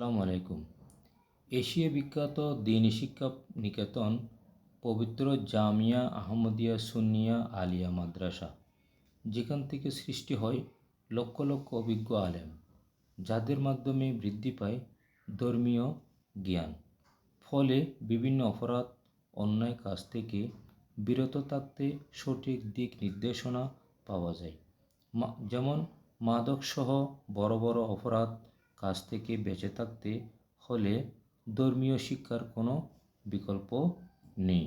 আসসালামু আলাইকুম। এশিয়া বিখ্যাত দ্বীনি শিক্ষা নিকেতন পবিত্র জামিয়া আহমদিয়া সুন্নিয়া আলিয়া মাদ্রাসা, যেখান থেকে সৃষ্টি হয় লক্ষ লক্ষ অভিজ্ঞ আলেম, যাদের মাধ্যমে বৃদ্ধি পায় ধর্মীয় জ্ঞান। ফলে বিভিন্ন অপরাধ, অন্যায় কাজ থেকে বিরত থাকতে সঠিক দিক নির্দেশনা পাওয়া যায়। যেমন মাদকসহ বড় বড় অপরাধ কাজ থেকে বেঁচে থাকতে হলে ধর্মীয় শিক্ষার কোনো বিকল্প নেই।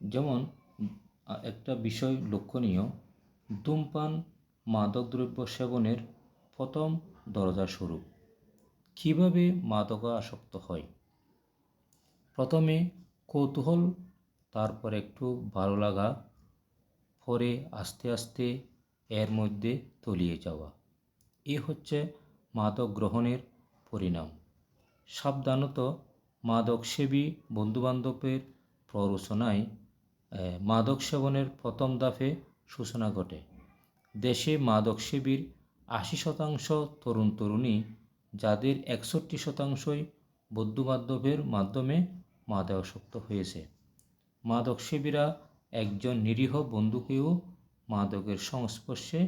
যেমন একটা বিষয় লক্ষণীয়, ধূমপান মাদকদ্রব্য সেবনের প্রথম দরজা স্বরূপ। কীভাবে মাদকাসক্ত হয়? প্রথমে কৌতূহল, তারপর একটু ভালো লাগা, পরে আস্তে আস্তে এর মধ্যে তলিয়ে যাওয়া। এ হচ্ছে মাদক গ্রহণের পরিণাম। সাবধানত, মাদকসেবী বন্ধুবান্ধবের প্ররোচনায় মাদক সেবনের প্রথম ধাপে সূচনা ঘটে। দেশে মাদকসেবীর ৮০% তরুণ তরুণী, যাদের ৬১%ই বন্ধুবান্ধবের মাধ্যমে মাদকাসক্ত হয়েছে। মাদকসেবীরা একজন নিরীহ বন্ধুকেও মাদকের সংস্পর্শে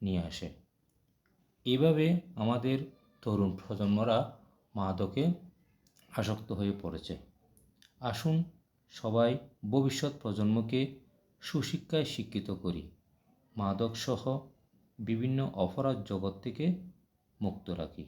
নিয়ে আসে। এইভাবে আমাদের তরুণ প্রজন্মরা মাদকে আসক্ত হয়ে পড়েছে। আসুন সবাই ভবিষ্যৎ প্রজন্মকে সুশিক্ষায় শিক্ষিত করি, মাদকসহ বিভিন্ন অপরাধ জগৎ থেকে মুক্ত রাখি।